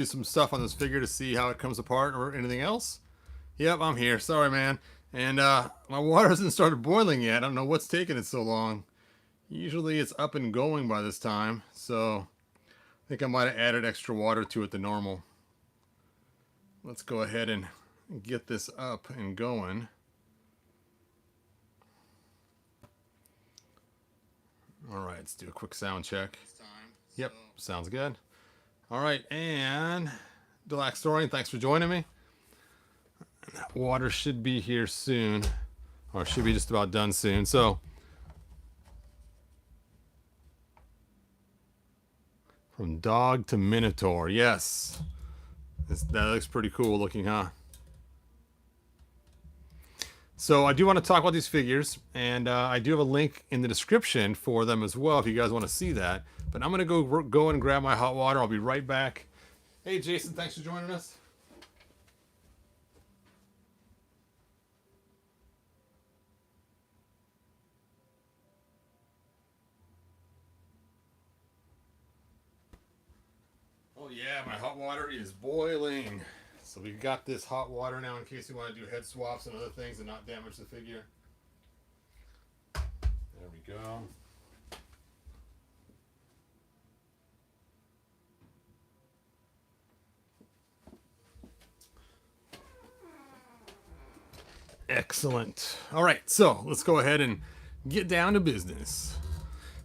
Do some stuff on this figure to see how it comes apart or anything else. Yep, I'm here. Sorry, man. And my water hasn't started boiling yet. I don't know what's taking it so long. Usually it's up and going by this time, so I think I might have added extra water to it than normal. Let's go ahead and get this up and going. All right, let's do a quick sound check. Yep, sounds good. All right, and Delaxtorian, thanks for joining me. That water should be here soon, or should be just about done soon. So, from dog to minotaur, yes. That looks pretty cool looking, huh? So I do want to talk about these figures, and I do have a link in the description for them as well if you guys want to see that. But I'm going to go and grab my hot water. I'll be right back. Hey, Jason, thanks for joining us. Oh, yeah, my hot water is boiling. So we've got this hot water now in case you want to do head swaps and other things and not damage the figure. There we go. Excellent. All right, so let's go ahead and get down to business.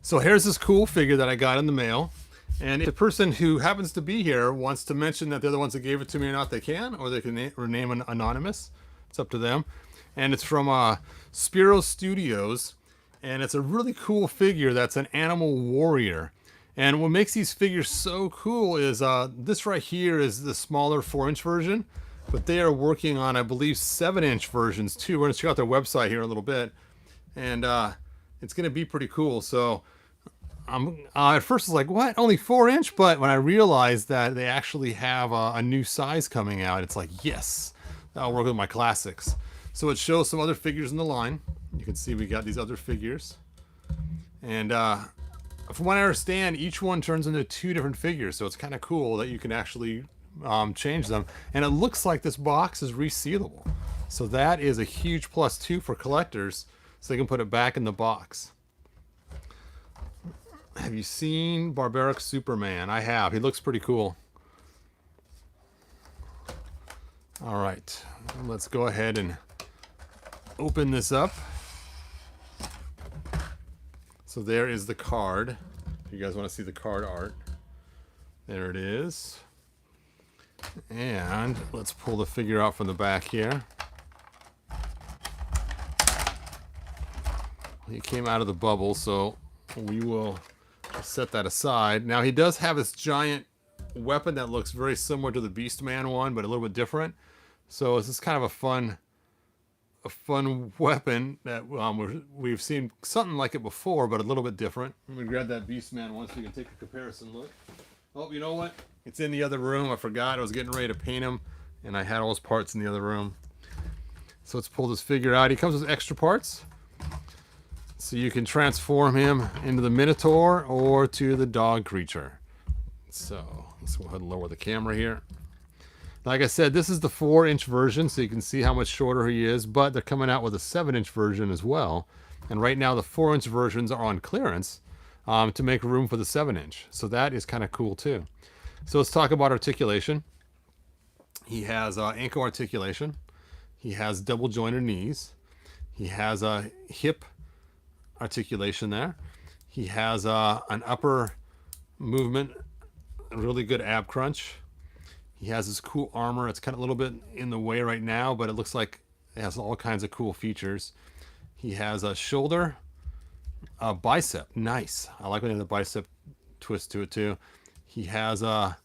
So here's this cool figure that I got in the mail. And if the person who happens to be here wants to mention that they're the ones that gave it to me or not, they can, or they can rename an anonymous. It's up to them. And it's from Spiro Studios, and it's a really cool figure that's an animal warrior. And what makes these figures so cool is this right here is the smaller 4-inch version, but they are working on, I believe, 7-inch versions too. We're going to check out their website here in a little bit, and it's going to be pretty cool. So at first I was like, what? Only 4-inch? But when I realized that they actually have a new size coming out, it's like, yes, that'll work with my classics. So it shows some other figures in the line. You can see we got these other figures. And from what I understand, each one turns into 2 different figures. So it's kind of cool that you can actually change them. And it looks like this box is resealable. So that is a huge +2 for collectors. So they can put it back in the box. Have you seen Barbaric Superman? I have. He looks pretty cool. All right, let's go ahead and open this up. So there is the card. If you guys want to see the card art, there it is. And let's pull the figure out from the back here. He came out of the bubble, so we will set that aside. Now he does have this giant weapon that looks very similar to the Beastman one, but a little bit different. So this is kind of a fun weapon that we've seen something like it before, but a little bit different. Let me grab that Beastman one so you can take a comparison look. Oh, you know what? It's in the other room. I forgot. I was getting ready to paint him, and I had all his parts in the other room. So let's pull this figure out. He comes with extra parts. So you can transform him into the Minotaur or to the dog creature. So let's go ahead and lower the camera here. Like I said, this is the 4-inch version, so you can see how much shorter he is, but they're coming out with a 7-inch version as well. And right now the 4-inch versions are on clearance to make room for the 7-inch. So that is kind of cool too. So let's talk about articulation. He has ankle articulation. He has double jointed knees. He has a hip articulation there. He has an upper movement, a really good ab crunch. He has this cool armor. It's kind of a little bit in the way right now, but it looks like it has all kinds of cool features. He has a shoulder, a bicep. Nice. I like when they have the bicep twist to it too. He has a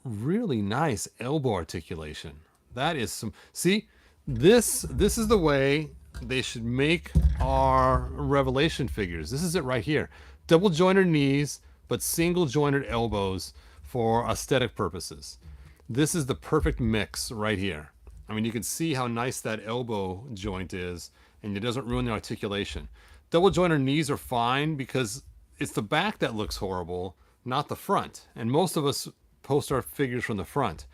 really nice elbow articulation. That is some... See, this is the way they should make our Revelation figures. This is it right here. Double jointed knees, but single jointed elbows for aesthetic purposes. This is the perfect mix right here. I mean, you can see how nice that elbow joint is, and it doesn't ruin the articulation. Double jointed knees are fine because it's the back that looks horrible, not the front. And most of us post our figures from the front.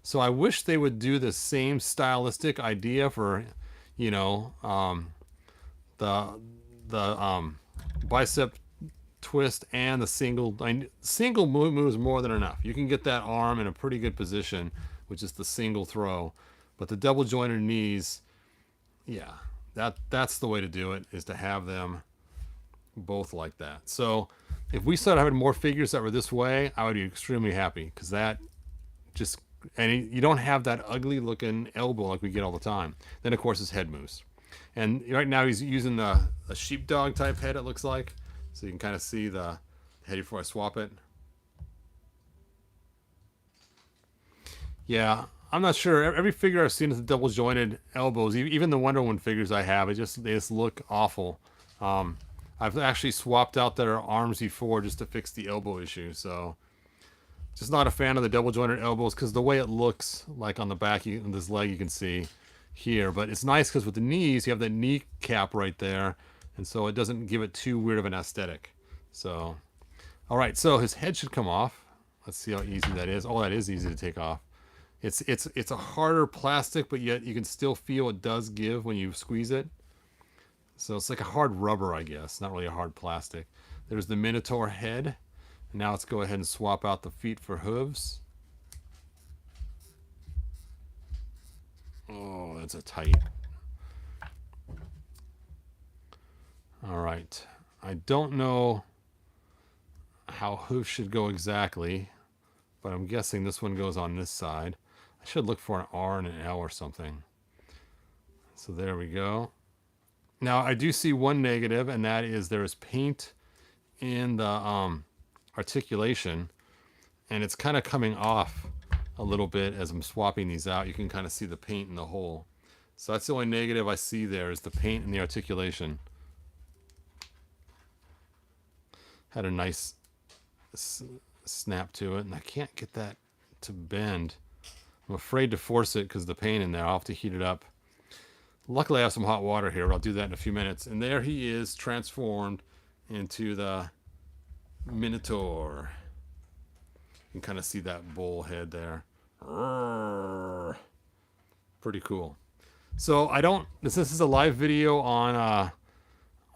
So I wish they would do the same stylistic idea for, you know, the bicep twist and the single moves more than enough. You can get that arm in a pretty good position, which is the single throw, but the double jointed knees, yeah, that's the way to do it, is to have them both like that. So if we started having more figures that were this way, I would be extremely happy, because that just, and you don't have that ugly looking elbow like we get all the time. Then of course his head moves, and right now he's using a sheepdog type head, it looks like, so you can kind of see the head before I swap it. Yeah, I'm not sure. Every figure I've seen with the double jointed elbows, even the Wonder Woman figures I have, they just look awful. I've actually swapped out their arms before just to fix the elbow issue. So just not a fan of the double jointed elbows, because the way it looks like on the back of this leg, you can see here. But it's nice because with the knees, you have that knee cap right there, and so it doesn't give it too weird of an aesthetic. So, all right, so his head should come off. Let's see how easy that is. Oh, that is easy to take off. It's a harder plastic, but yet you can still feel it does give when you squeeze it. So it's like a hard rubber, I guess, not really a hard plastic. There's the Minotaur head. Now let's go ahead and swap out the feet for hooves. Oh, that's a tight. All right. I don't know how hooves should go exactly, but I'm guessing this one goes on this side. I should look for an R and an L or something. So there we go. Now I do see one negative, and that is there is paint in the articulation, and it's kind of coming off a little bit as I'm swapping these out. You can kind of see the paint in the hole. So that's the only negative I see there, is the paint in the articulation. Had a nice snap to it, and I can't get that to bend. I'm afraid to force it because the paint in there. I'll have to heat it up. Luckily I have some hot water here, but I'll do that in a few minutes. And there he is, transformed into the Minotaur. You can kind of see that bull head there. Pretty cool. So I don't, this is a live video on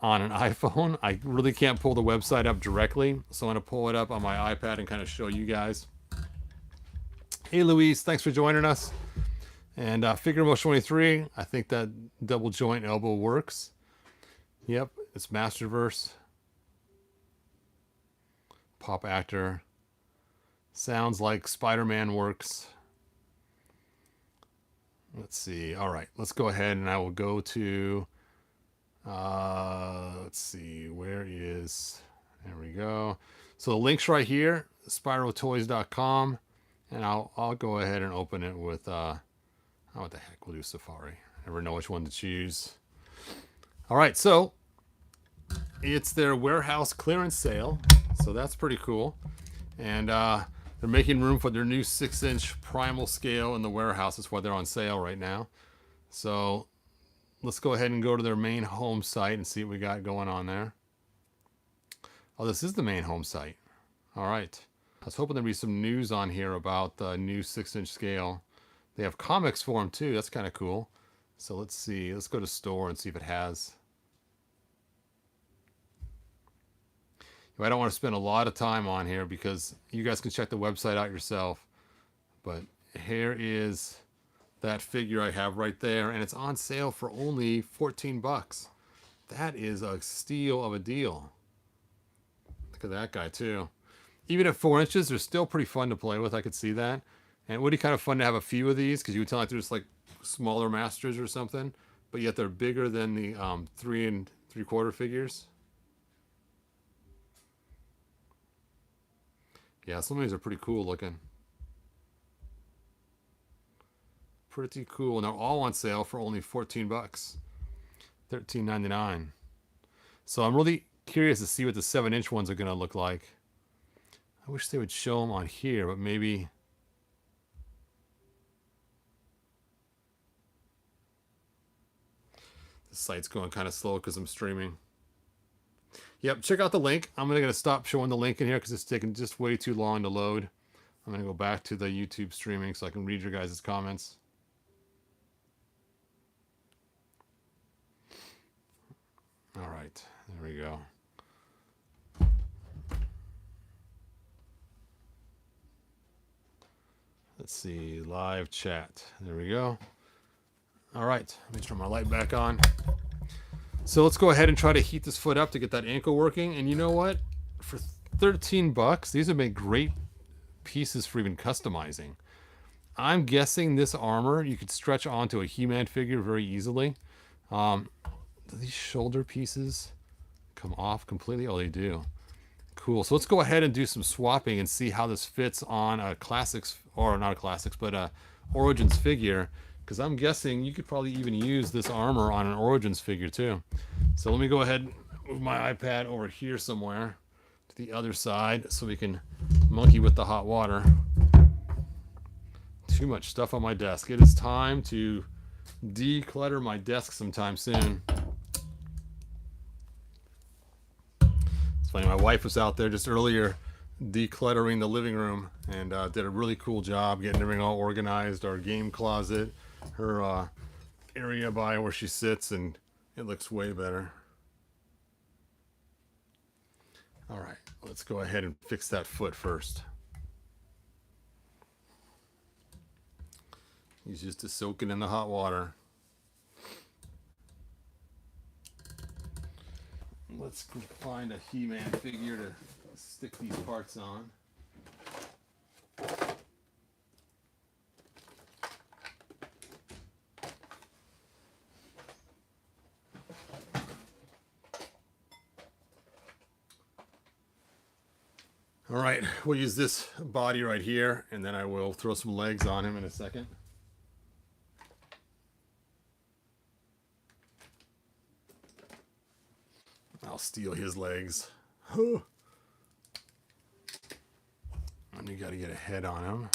an iPhone. I really can't pull the website up directly, so I'm going to pull it up on my iPad and kind of show you guys. Hey Luis, thanks for joining us. And Figure Motion 23, I think that double joint elbow works. Yep, it's Masterverse. Pop Actor. Sounds like Spider-Man works. Let's see. All right, let's go ahead and I will go to, let's see, where is, there we go. So the link's right here, spyrotoys.com, and I'll go ahead and open it with, oh, what the heck, we'll do Safari. I never know which one to choose. All right, so it's their warehouse clearance sale, so that's pretty cool. And they're making room for their new 6-inch primal scale in the warehouse. That's why they're on sale right now. So let's go ahead and go to their main home site and see what we got going on there. Oh, this is the main home site. All right. I was hoping there'd be some news on here about the new 6-inch scale. They have comics for them too. That's kind of cool. So let's see. Let's go to store and see if it has. I don't want to spend a lot of time on here because you guys can check the website out yourself. But here is that figure I have right there, and it's on sale for only 14 bucks. That is a steal of a deal. Look at that guy too. Even at 4 inches, they're still pretty fun to play with. I could see that. And it would be kind of fun to have a few of these, because you would tell like they're just like smaller masters or something, but yet they're bigger than the 3 3/4 figures. Yeah, some of these are pretty cool looking. Pretty cool. And they're all on sale for only 14 bucks. $13.99. So I'm really curious to see what the 7-inch ones are going to look like. I wish they would show them on here, but maybe... The site's going kind of slow because I'm streaming. Yep, check out the link. I'm going to stop showing the link in here because it's taking just way too long to load. I'm going to go back to the YouTube streaming so I can read your guys' comments. All right, there we go. Let's see, live chat. There we go. All right, let me turn my light back on. So let's go ahead and try to heat this foot up to get that ankle working. And you know what? For 13 bucks, these would make great pieces for even customizing. I'm guessing this armor you could stretch onto a He-Man figure very easily. Do these shoulder pieces come off completely? Oh, they do. Cool. So let's go ahead and do some swapping and see how this fits on a Classics, or not a Classics, but a Origins figure. Because I'm guessing you could probably even use this armor on an Origins figure too. So let me go ahead and move my iPad over here somewhere to the other side so we can monkey with the hot water. Too much stuff on my desk. It is time to declutter my desk sometime soon. It's funny, my wife was out there just earlier decluttering the living room and did a really cool job getting everything all organized. Our game closet, her area by where she sits, and it looks way better. All right, let's go ahead and fix that foot first. He's just soaking in the hot water. Let's find a He-Man figure to stick these parts on. All right, we'll use this body right here, and then I will throw some legs on him in a second. I'll steal his legs. And you got to get a head on him.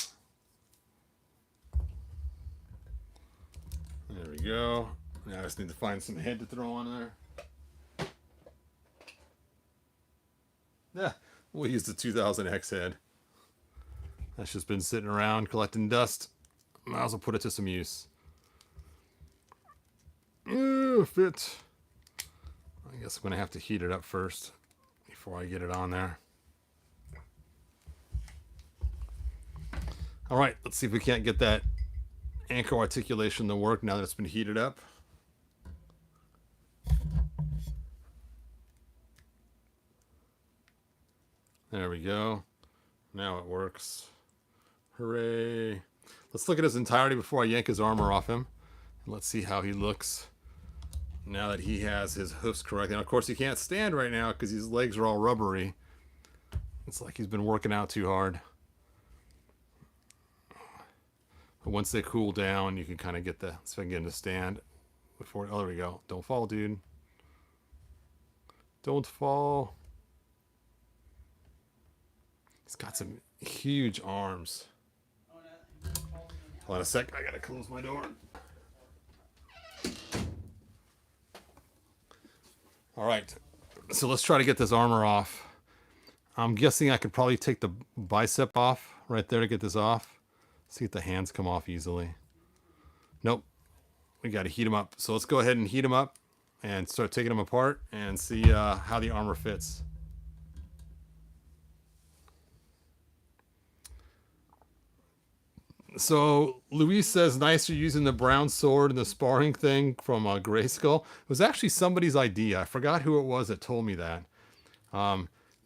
There we go. Now I just need to find some head to throw on there. Yeah, we'll use the 2000X head. That's just been sitting around collecting dust. Might as well put it to some use. Fit. I guess I'm going to have to heat it up first before I get it on there. All right, let's see if we can't get that ankle articulation to work now that it's been heated up. There we go. Now it works. Hooray. Let's look at his entirety before I yank his armor off him. And let's see how he looks now that he has his hoofs correct. And of course he can't stand right now because his legs are all rubbery. It's like he's been working out too hard. But once they cool down, you can kind of get the, so I can get him to stand before, oh, there we go. Don't fall, dude. Don't fall. He's got some huge arms. Hold on a sec, I gotta close my door. All right, so let's try to get this armor off. I'm guessing I could probably take the bicep off right there to get this off. See if the hands come off easily. Nope, we gotta heat them up. So let's go ahead and heat them up and start taking them apart and see how the armor fits. So Luis says, nice you're using the brown sword and the sparring thing from Grayskull. It was actually somebody's idea. I forgot who it was that told me that.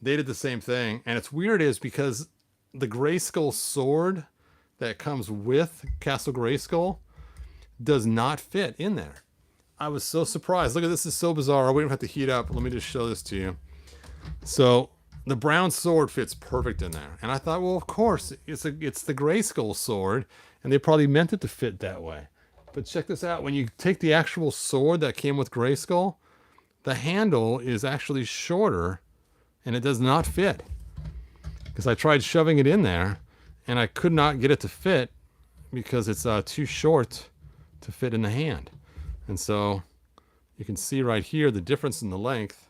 They did the same thing. And it's weird is because the Grayskull sword that comes with Castle Grayskull does not fit in there. I was so surprised. Look at this, is so bizarre. We don't have to heat up. Let me just show this to you. So the brown sword fits perfect in there. And I thought, well, of course, it's the Grayskull sword, and they probably meant it to fit that way. But check this out. When you take the actual sword that came with Grayskull, the handle is actually shorter, and it does not fit. Because I tried shoving it in there, and I could not get it to fit because it's too short to fit in the hand. And so you can see right here the difference in the length.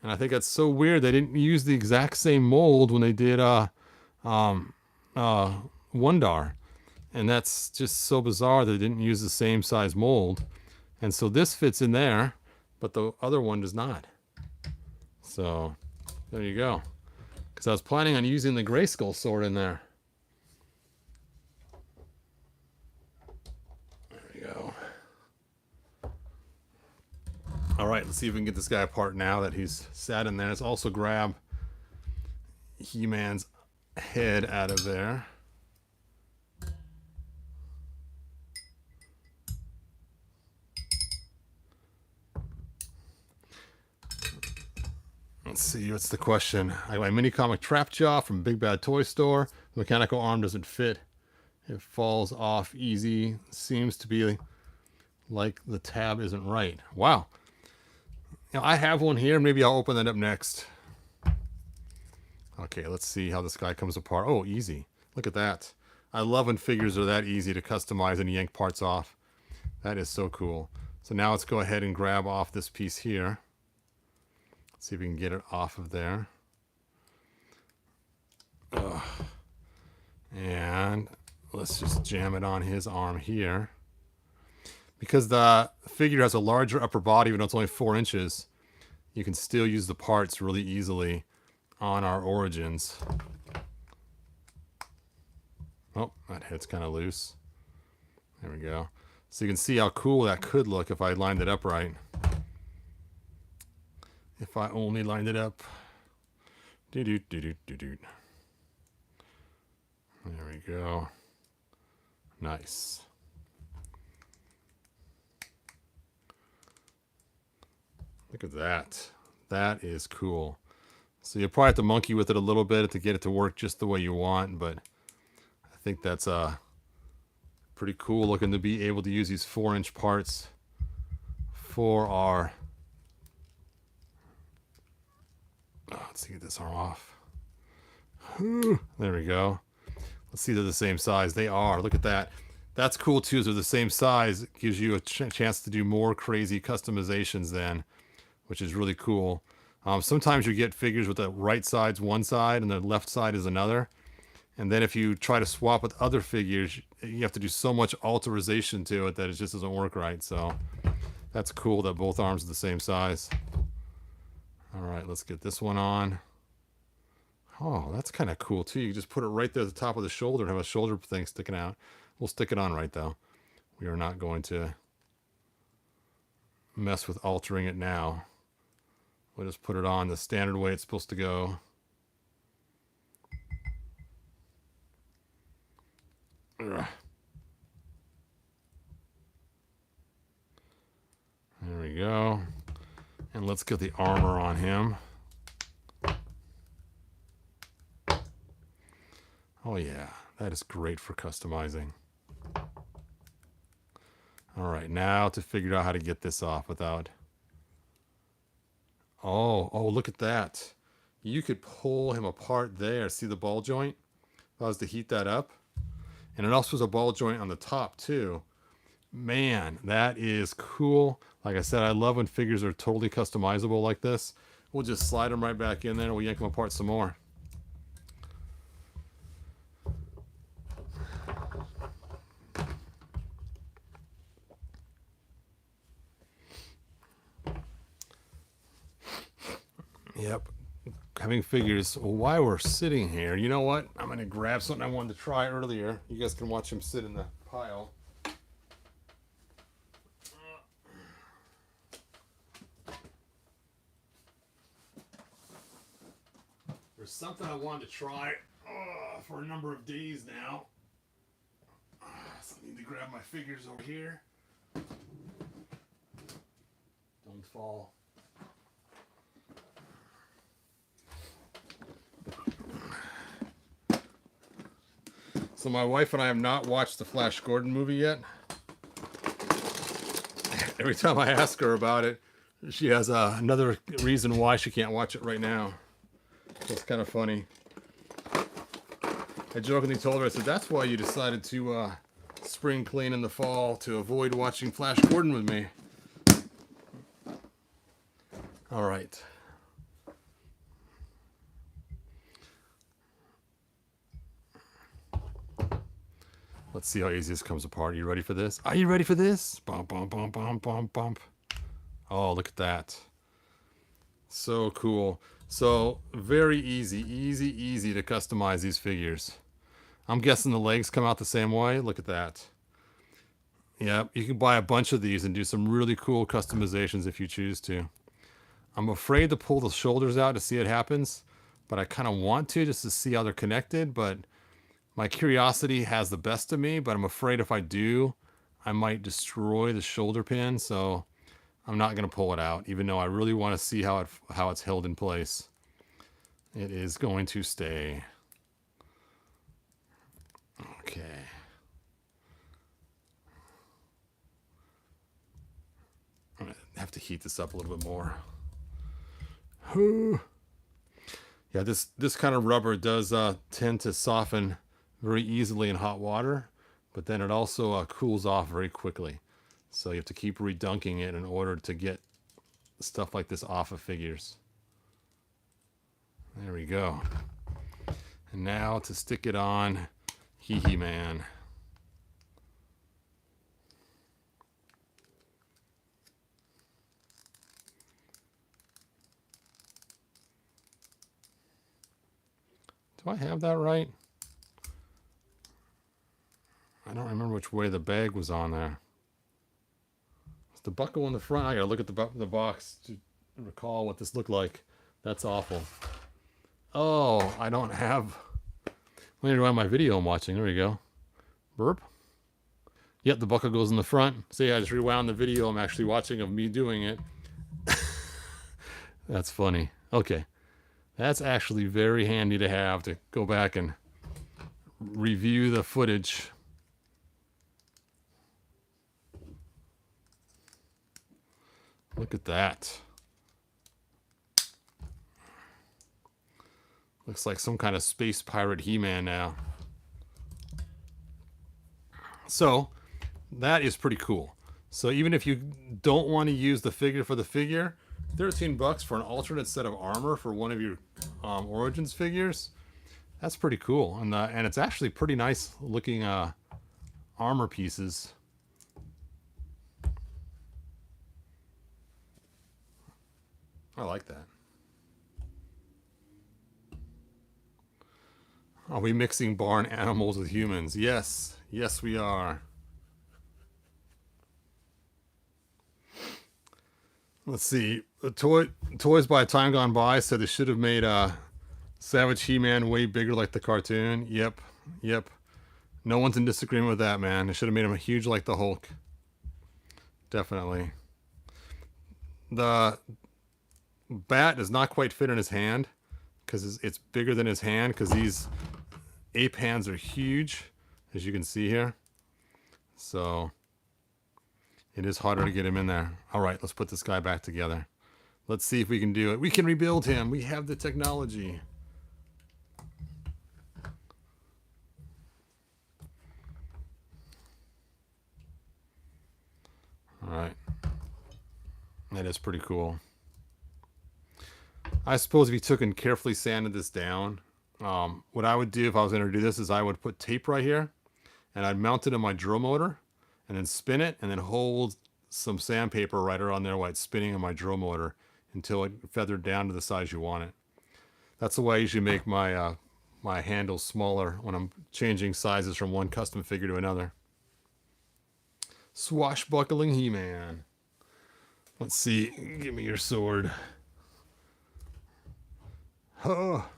And I think that's so weird. They didn't use the exact same mold when they did Wondar. And that's just so bizarre that they didn't use the same size mold. And so this fits in there, but the other one does not. So there you go. Because I was planning on using the Grayskull sword in there. There we go. All right, let's see if we can get this guy apart now that he's sat in there. Let's also grab He-Man's head out of there. Let's see, what's the question? I got my mini comic trap jaw from Big Bad Toy Store. The mechanical arm doesn't fit. It falls off easy. Seems to be like the tab isn't right. Wow. Now, I have one here. Maybe I'll open that up next. Okay, let's see how this guy comes apart. Oh, easy. Look at that. I love when figures are that easy to customize and yank parts off. That is so cool. So now let's go ahead and grab off this piece here. Let's see if we can get it off of there. Ugh. And let's just jam it on his arm here. Because the figure has a larger upper body, even though it's only 4 inches, you can still use the parts really easily on our origins. Oh, that head's kind of loose. There we go. So you can see how cool that could look if I lined it up right. If I only lined it up. There we go. Nice. Look at that. That is cool. So you'll probably have to monkey with it a little bit to get it to work just the way you want, but I think that's pretty cool looking to be able to use these 4-inch parts for our... Oh, let's get this arm off. There we go. Let's see, they're the same size. They are. Look at that. That's cool too. So they're the same size. It gives you a chance to do more crazy customizations then, which is really cool. Sometimes you get figures with the right side's one side and the left side is another. And then if you try to swap with other figures, you have to do so much alteration to it that it just doesn't work right. So that's cool that both arms are the same size. All right, let's get this one on. Oh, that's kind of cool too. You just put it right there at the top of the shoulder and have a shoulder thing sticking out. We'll stick it on right though. We are not going to mess with altering it now. We'll just put it on the standard way it's supposed to go. Ugh. There we go. And let's get the armor on him. Oh yeah, that is great for customizing. All right, now to figure out how to get this off without... Oh, look at that. You could pull him apart there. See the ball joint? If I was to heat that up. And it also has a ball joint on the top too. Man, that is cool. Like I said, I love when figures are totally customizable like this. We'll just slide them right back in there and we'll yank them apart some more. Yep. Having figures, while we're sitting here, you know what? I'm going to grab something I wanted to try earlier. You guys can watch him sit in the pile. There's something I wanted to try for a number of days now. So I need to grab my figures over here. Don't fall. So my wife and I have not watched the Flash Gordon movie yet. Every time I ask her about it, she has another reason why she can't watch it right now. It's kind of funny. I jokingly told her, I said, that's why you decided to spring clean in the fall, to avoid watching Flash Gordon with me. All right. Let's see how easy this comes apart. Are you ready for this? Are you ready for this? Bump, bump, bump, bump, bump, bump. Oh, look at that. So cool. So very easy to customize these figures. I'm guessing the legs come out the same way. Look at that. Yep, you can buy a bunch of these and do some really cool customizations if you choose to. I'm afraid to pull the shoulders out to see it happens, but I kind of want to just to see how they're connected, but my curiosity has the best of me, but I'm afraid if I do, I might destroy the shoulder pin, so I'm not going to pull it out, even though I really want to see how it's held in place. It is going to stay. Okay. I'm going to have to heat this up a little bit more. Yeah, this kind of rubber does tend to soften very easily in hot water, but then it also cools off very quickly. So you have to keep redunking it in order to get stuff like this off of figures. There we go. And now to stick it on Hee Man. Do I have that right? I don't remember which way the bag was on there. It's the buckle in the front. I gotta look at the box to recall what this looked like. That's awful. Oh, I don't have... Let me rewind my video I'm watching. There we go. Burp. Yep, the buckle goes in the front. See, I just rewound the video I'm actually watching of me doing it. That's funny. Okay. That's actually very handy to have to go back and review the footage. Look at that. Looks like some kind of space pirate He-Man now. So, that is pretty cool. So even if you don't want to use the figure for the figure, $13 for an alternate set of armor for one of your Origins figures. That's pretty cool, and it's actually pretty nice looking armor pieces. I like that. Are we mixing barn animals with humans? Yes, yes we are. Let's see. The Toys by Time Gone By said they should have made Savage He-Man way bigger like the cartoon. Yep. No one's in disagreement with that, man. They should have made him huge like the Hulk. Definitely. The bat does not quite fit in his hand because it's bigger than his hand because these ape hands are huge, as you can see here. So... it is harder to get him in there. All right, let's put this guy back together. Let's see if we can do it. We can rebuild him. We have the technology. All right. That is pretty cool. I suppose if you took and carefully sanded this down, what I would do if I was going to do this is I would put tape right here, and I'd mount it in my drill motor, and then spin it, and then hold some sandpaper right around there while it's spinning on my drill motor until it feathered down to the size you want it. That's the way I usually make my my handles smaller when I'm changing sizes from one custom figure to another. Swashbuckling He-Man. Let's see. Give me your sword. Oh.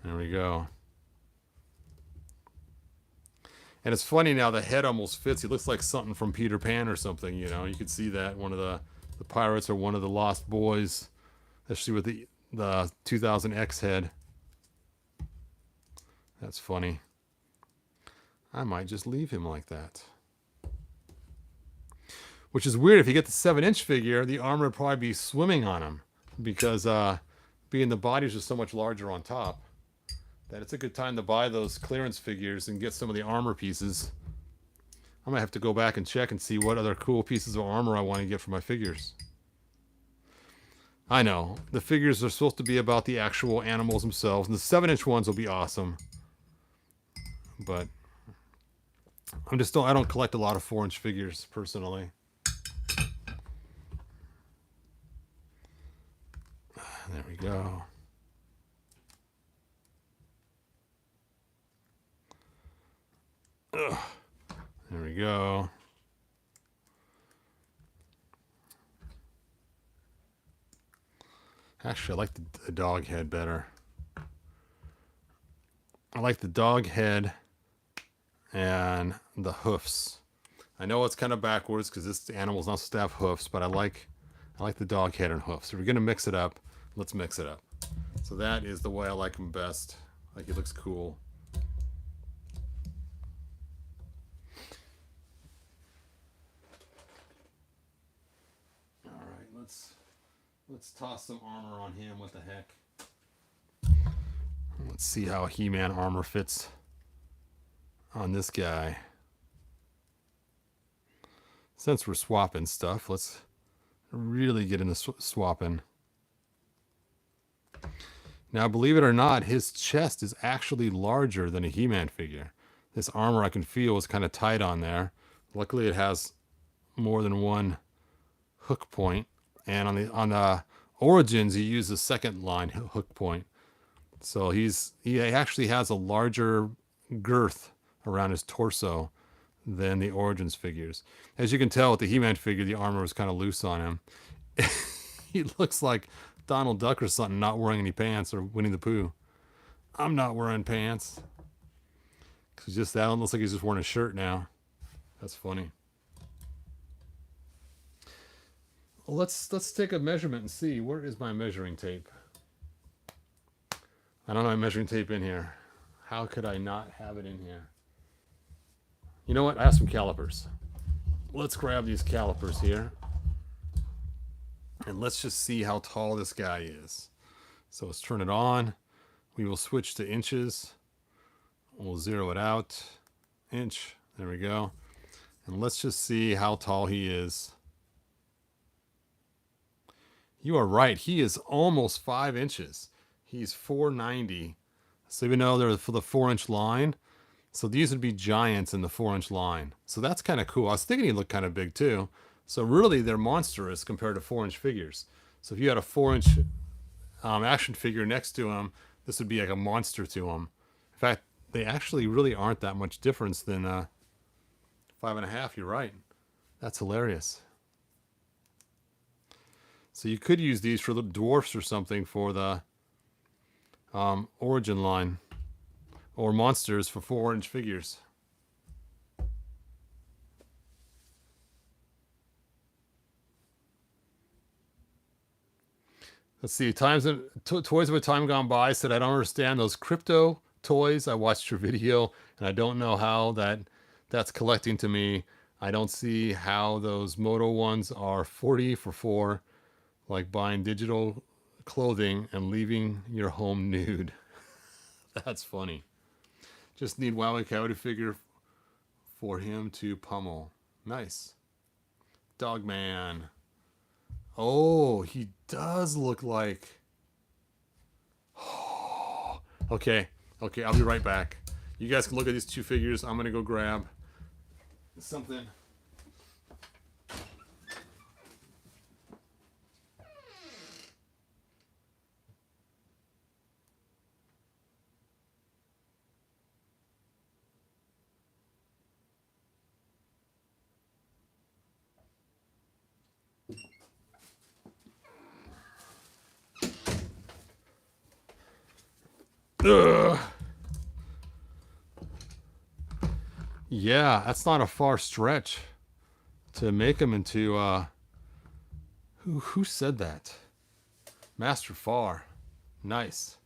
There we go. And it's funny now, the head almost fits. He looks like something from Peter Pan or something, you know. You could see that. One of the pirates or one of the Lost Boys. Especially with the 2000X head. That's funny. I might just leave him like that. Which is weird. If you get the 7-inch figure, the armor would probably be swimming on him. Because being the bodies are so much larger on top, that it's a good time to buy those clearance figures and get some of the armor pieces. I might have to go back and check and see what other cool pieces of armor I want to get for my figures. I know, the figures are supposed to be about the actual animals themselves, and the 7-inch ones will be awesome. But I don't collect a lot of 4-inch figures personally. There we go. Ugh. There we go. Actually, I like the dog head better. I like the dog head and the hoofs. I know it's kind of backwards because this animal's not supposed to have hoofs, but I like the dog head and hoofs. If we're gonna mix it up, let's mix it up. So that is the way I like him best. Like, he looks cool. All right, let's toss some armor on him. What the heck? Let's see how He-Man armor fits on this guy. Since we're swapping stuff, let's really get into swapping. Now, believe it or not, his chest is actually larger than a He-Man figure. This armor I can feel is kind of tight on there. Luckily, it has more than one hook point, and on the Origins, he used the second line hook point. So he actually has a larger girth around his torso than the Origins figures. As you can tell with the He-Man figure, the armor was kind of loose on him. He looks like Donald Duck or something, not wearing any pants, or Winnie the Pooh. I'm not wearing pants. Cause just that one looks like he's just wearing a shirt now. That's funny. Well, let's take a measurement and see. Where is my measuring tape? I don't have my measuring tape in here. How could I not have it in here? You know what? I have some calipers. Let's grab these calipers here. And let's just see how tall this guy is. So let's turn it on. We will switch to inches. We'll zero it out. Inch. There we go. And let's just see how tall he is. You are right. He is almost 5 inches. He's 490. So even though they're for the 4-inch line, so these would be giants in the 4-inch line. So that's kind of cool. I was thinking he looked kind of big too. So really, they're monstrous compared to 4-inch figures. So if you had a 4-inch action figure next to him, this would be like a monster to him. In fact, they actually really aren't that much difference than 5.5. You're right. That's hilarious. So you could use these for little dwarfs or something for the Origin line, or monsters for 4-inch figures. Let's see. Toys of a Time Gone By said, I don't understand those crypto toys. I watched your video and I don't know how that's collecting to me. I don't see how those Moto ones are 40 for 4, like buying digital clothing and leaving your home nude. That's funny. Just need Wily Coyote figure for him to pummel. Nice. Dogman. Oh, he does look like... Okay, I'll be right back. You guys can look at these two figures. I'm going to go grab something. Ugh. Yeah, that's not a far stretch to make him into who said that? Master Far. Nice.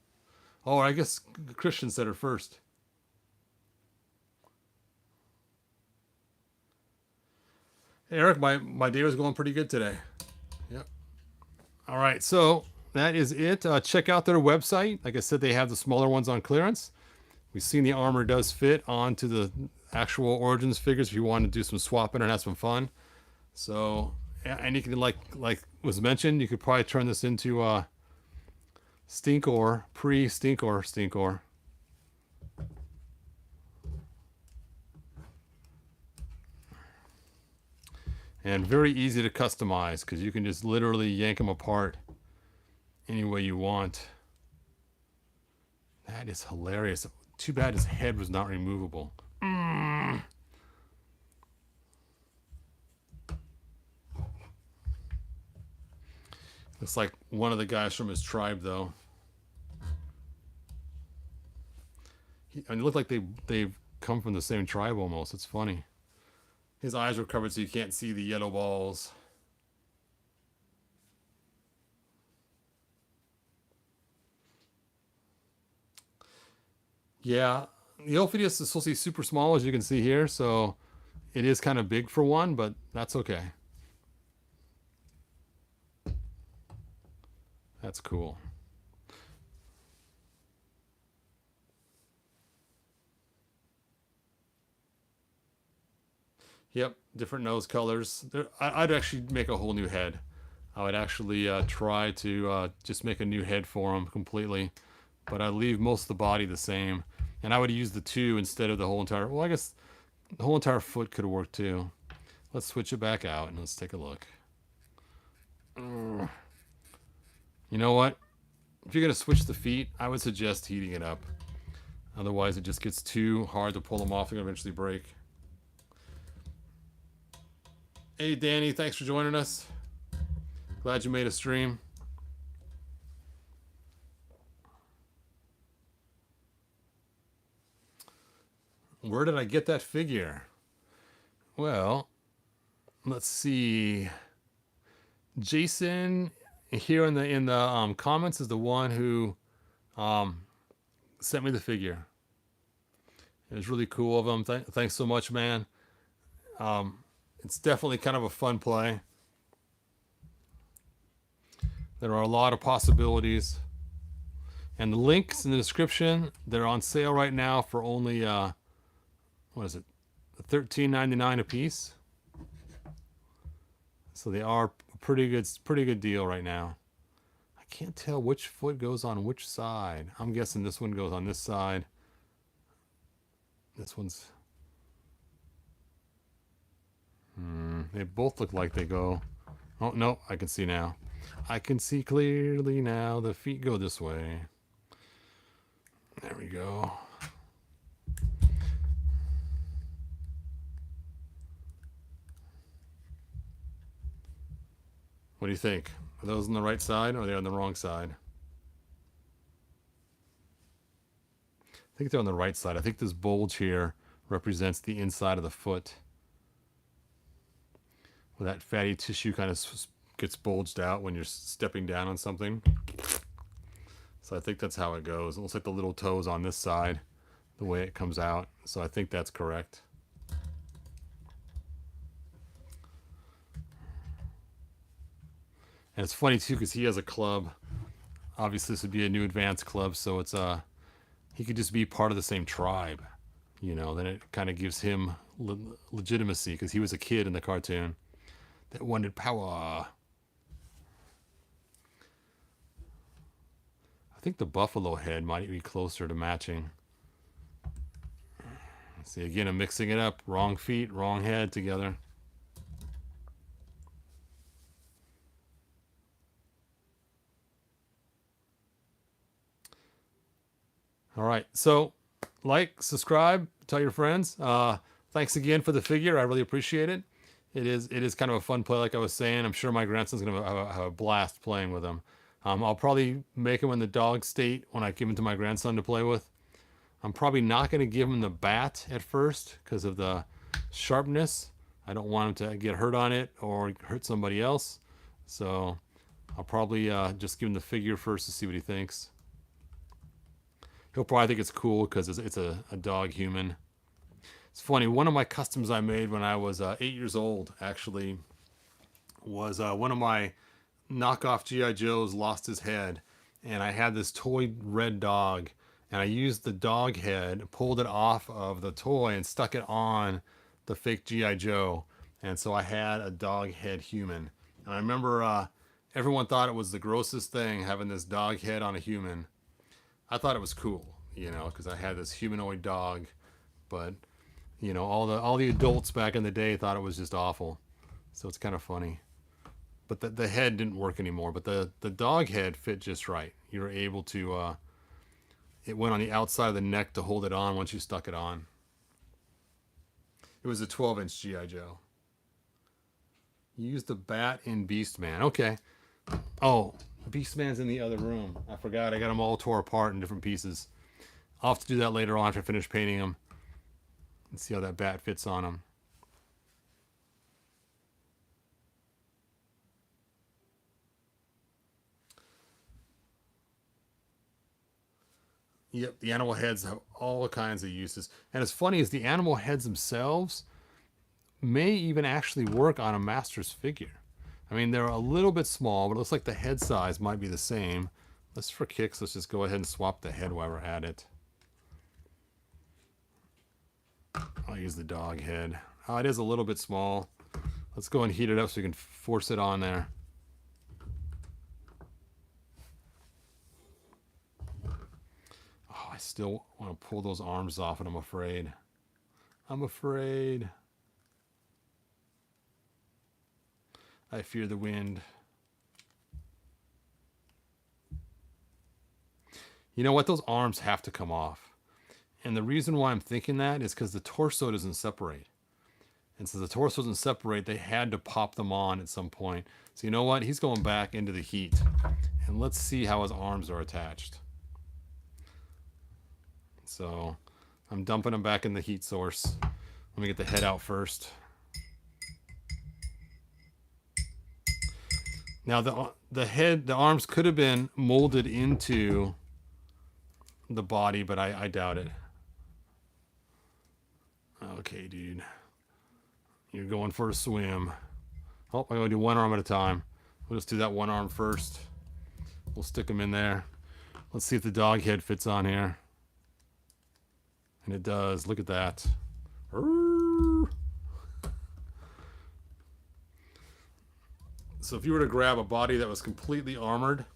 Oh, I guess Christian said it first. Hey, Eric, my day was going pretty good today. Yep. All right, so that is it. Check out their website. Like I said, they have the smaller ones on clearance. We've seen the armor does fit onto the actual Origins figures if you want to do some swapping and have some fun. So, and you can, like was mentioned, you could probably turn this into Stinkor, pre-Stinkor. and very easy to customize because you can just literally yank them apart any way you want. That is hilarious. Too bad his head was not removable. Looks like one of the guys from his tribe, though. It looked like they've come from the same tribe almost. It's funny. His eyes were covered so you can't see the yellow balls. Yeah, the Ophidius is supposed to be super small, as you can see here, so it is kind of big for one, but that's okay. That's cool. Yep, different nose colors. I'd actually make a whole new head. I would actually try to just make a new head for him completely, but I'd leave most of the body the same. And I would use the two instead of the whole entire, well, I guess the whole entire foot could work too. Let's switch it back out and let's take a look. You know what? If you're going to switch the feet, I would suggest heating it up. Otherwise, it just gets too hard to pull them off. They're going to eventually break. Hey, Danny, thanks for joining us. Glad you made a stream. Where did I get that figure? Well, let's see. Jason here in the comments is the one who sent me the figure. It was really cool of him. Thanks so much, man. It's definitely kind of a fun play. There are a lot of possibilities. And the links in the description, they're on sale right now for only what is it? $13.99 a piece. So they are a pretty good deal right now. I can't tell which foot goes on which side. I'm guessing this one goes on this side. This one's they both look like they go. Oh no, I can see now. I can see clearly now. The feet go this way. There we go. What do you think? Are those on the right side or are they on the wrong side? I think they're on the right side. I think this bulge here represents the inside of the foot. Where that fatty tissue kind of gets bulged out when you're stepping down on something. So I think that's how it goes. It looks like the little toes on this side, the way it comes out. So I think that's correct. And it's funny too because he has a club. Obviously this would be a new advanced club, so it's he could just be part of the same tribe. You know, then it kind of gives him legitimacy because he was a kid in the cartoon that wanted power. I think the buffalo head might be closer to matching. See, again, I'm mixing it up. Wrong feet, wrong head together. All right, so like, subscribe, tell your friends. Thanks again for the figure. I really appreciate it. It is kind of a fun play, like I was saying. I'm sure my grandson's gonna have a blast playing with him. I'll probably make him in the dog state when I give him to my grandson to play with. I'm probably not going to give him the bat at first because of the sharpness. I don't want him to get hurt on it or hurt somebody else. So I'll probably just give him the figure first to see what he thinks. He'll probably think it's cool because it's a dog human. It's funny, one of my customs I made when I was 8 years old actually was one of my knockoff G.I. Joes lost his head, and I had this toy red dog, and I used the dog head, pulled it off of the toy and stuck it on the fake G.I. Joe, and so I had a dog head human. And I remember everyone thought it was the grossest thing having this dog head on a human. I thought it was cool, you know, because I had this humanoid dog, but you know, all the adults back in the day thought it was just awful. So it's kind of funny. But the head didn't work anymore. But the dog head fit just right. You were able to, it went on the outside of the neck to hold it on once you stuck it on. It was a 12-inch G.I. Joe. You used the bat in Beastman. Okay. Oh, Beastman's in the other room. I forgot. I got them all tore apart in different pieces. I'll have to do that later on after I finish painting them. And see how that bat fits on them. Yep, the animal heads have all kinds of uses. And as funny as the animal heads themselves may even actually work on a master's figure. I mean, they're a little bit small, but it looks like the head size might be the same. For kicks, let's just go ahead and swap the head while we're at it. I'll use the dog head. Oh, it is a little bit small. Let's go and heat it up so we can force it on there. Oh, I still want to pull those arms off, and I'm afraid. I fear the wind. You know what? Those arms have to come off. And the reason why I'm thinking that is because the torso doesn't separate. And since the torso doesn't separate, they had to pop them on at some point. So you know what? He's going back into the heat. And let's see how his arms are attached. So I'm dumping him back in the heat source. Let me get the head out first. Now the arms could have been molded into the body, but I doubt it. Okay, dude. You're going for a swim. Oh, I'm going to do one arm at a time. We'll just do that one arm first. We'll stick them in there. Let's see if the dog head fits on here. And it does. Look at that. So if you were to grab a body that was completely armored,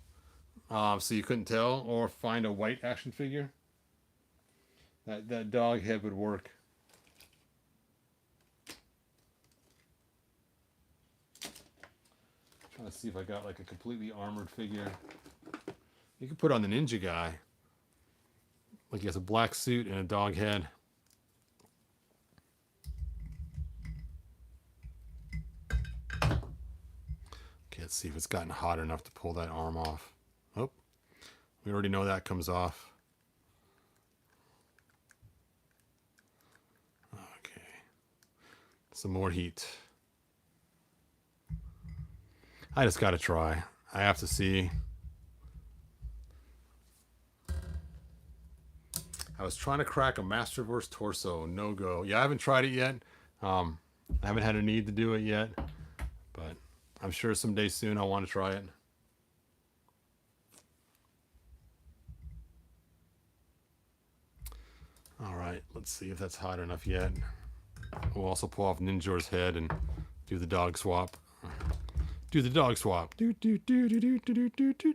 so you couldn't tell, or find a white action figure, that dog head would work. Trying to see if I got like a completely armored figure. You could put on the ninja guy. Like he has a black suit and a dog head. Okay, let's see if it's gotten hot enough to pull that arm off. Oh, we already know that comes off. Okay. Some more heat. I just got to try. I have to see. I was trying to crack a Masterverse torso. No go. Yeah, I haven't tried it yet. I haven't had a need to do it yet. But I'm sure someday soon I'll want to try it. All right, let's see if that's hot enough yet. We'll also pull off Ninjor's head and do the dog swap. Do the dog swap. Do, do, do, do, do, do, do, do.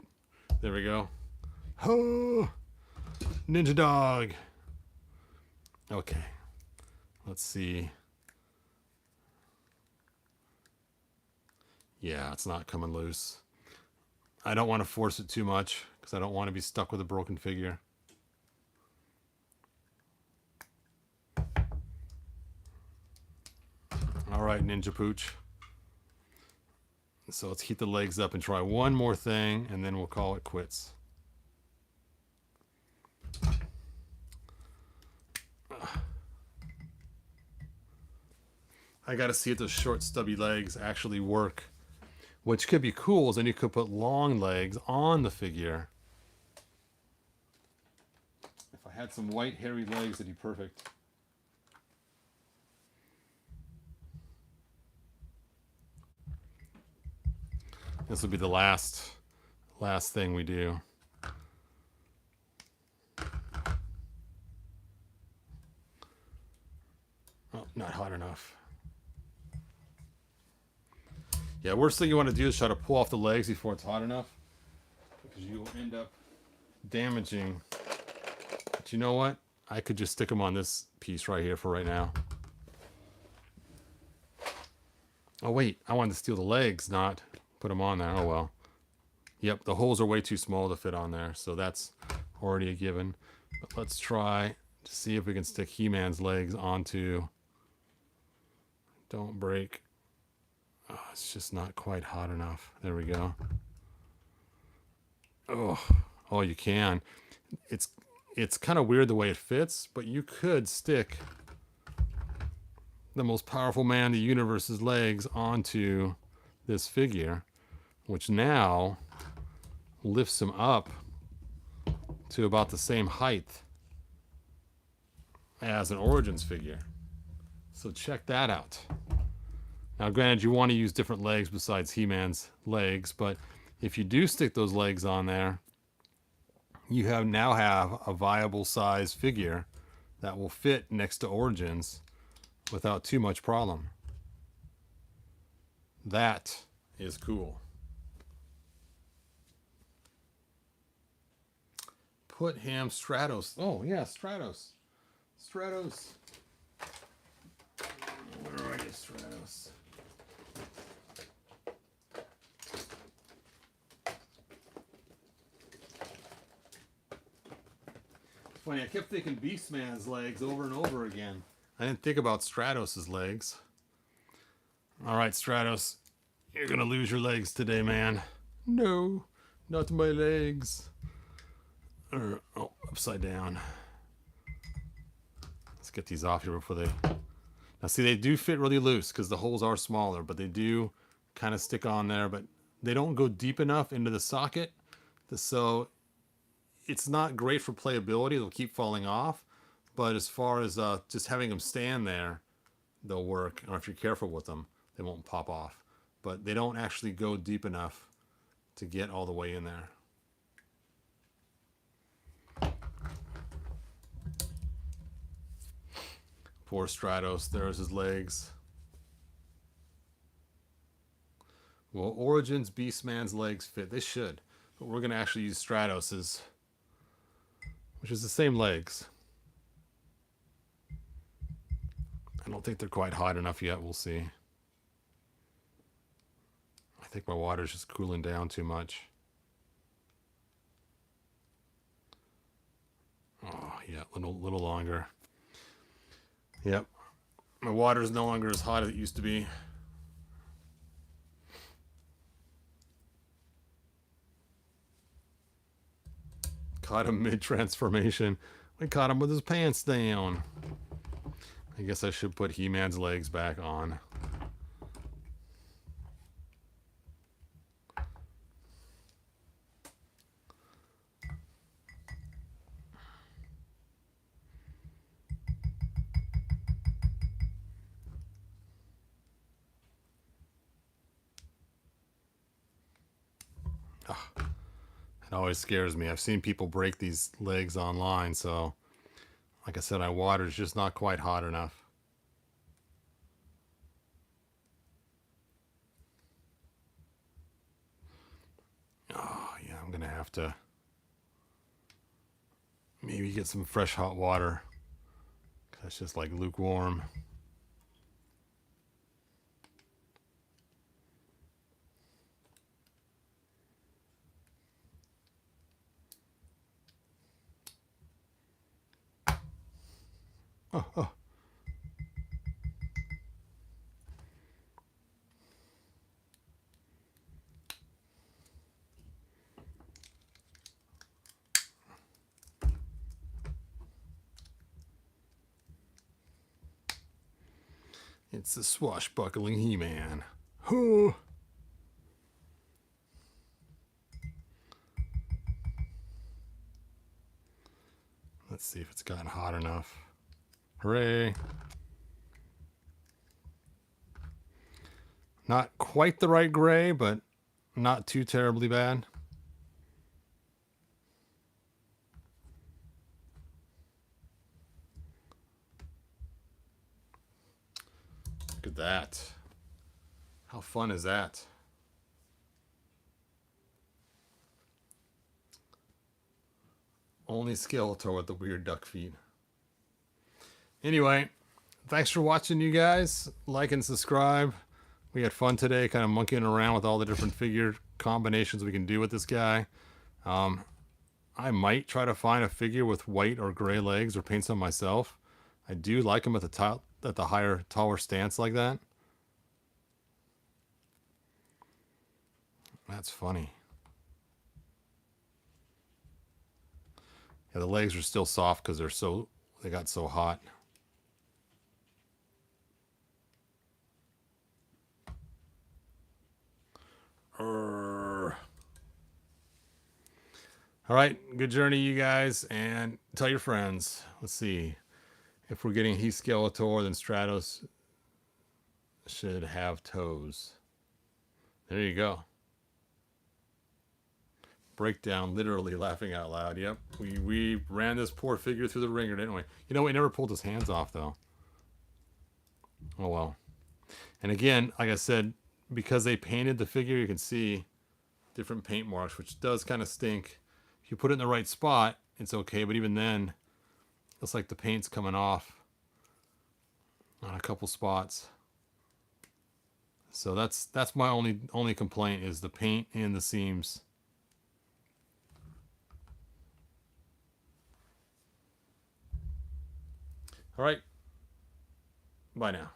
There we go. Ho! Ninja dog. Okay. Let's see. Yeah, it's not coming loose. I don't want to force it too much because I don't want to be stuck with a broken figure. All right, Ninja Pooch. So let's heat the legs up and try one more thing, and then we'll call it quits. I got to see if those short, stubby legs actually work. Which could be cool, is then you could put long legs on the figure. If I had some white, hairy legs, it'd be perfect. This will be the last thing we do. Oh, not hot enough. Yeah, worst thing you want to do is try to pull off the legs before it's hot enough, because you will end up damaging. But you know what? I could just stick them on this piece right here for right now. Oh, wait. I wanted to steal the legs, not put them on there. Oh, well. Yep, the holes are way too small to fit on there, so that's already a given. But let's try to see if we can stick He-Man's legs onto... Don't break. Oh, it's just not quite hot enough. There we go. Oh, you can. It's kind of weird the way it fits, but you could stick the most powerful man in the universe's legs onto this figure, which now lifts him up to about the same height as an Origins figure. So check that out. Now, granted, you want to use different legs besides He-Man's legs, but if you do stick those legs on there, you now have a viable size figure that will fit next to Origins without too much problem. That is cool. Put him Stratos. Oh, yeah, Stratos. Stratos. Where are you, Stratos? Funny, I kept thinking Beastman's legs over and over again. I didn't think about Stratos' legs. All right, Stratos, you're gonna lose your legs today, man. No, not my legs. Oh, upside down. Let's get these off here before they... Now, see, they do fit really loose because the holes are smaller, but they do kind of stick on there, but they don't go deep enough into the socket. So it's not great for playability. They'll keep falling off. But as far as just having them stand there, they'll work. Or if you're careful with them, they won't pop off. But they don't actually go deep enough to get all the way in there. Poor Stratos. There's his legs. Well, Origins Beastman's legs fit. They should. But we're going to actually use Stratos's, which is the same legs. I don't think they're quite hot enough yet. We'll see. I think my water's just cooling down too much. Oh, yeah, a little longer. Yep. My water is no longer as hot as it used to be. Caught him mid-transformation. We caught him with his pants down. I guess I should put He-Man's legs back on. It always scares me. I've seen people break these legs online, so like I said, my water's just not quite hot enough. Oh, yeah, I'm gonna have to maybe get some fresh hot water. That's just like lukewarm. Oh. It's the swashbuckling He-Man. Oh. Let's see if it's gotten hot enough. Hooray. Not quite the right gray, but not too terribly bad. Look at that. How fun is that? Only Skeletor with the weird duck feet. Anyway, thanks for watching, you guys. Like and subscribe. we had fun today, kind of monkeying around with all the different figure combinations we can do with this guy. I might try to find a figure with white or gray legs or paint some myself. I do like him at the top, at the higher, taller stance like that. That's funny. Yeah, the legs are still soft because they got so hot. All right, good journey, you guys, and tell your friends. Let's see. If we're getting He Skeletor, then Stratos should have toes. There you go. Breakdown, literally laughing out loud. Yep, we ran this poor figure through the ringer, didn't we? You know, we never pulled his hands off, though. Oh, well. And again, like I said, because they painted the figure, you can see different paint marks, which does kind of stink. If you put it in the right spot, it's okay, but even then, it's like the paint's coming off on a couple spots. So that's my only complaint is the paint and the seams. All right. Bye now.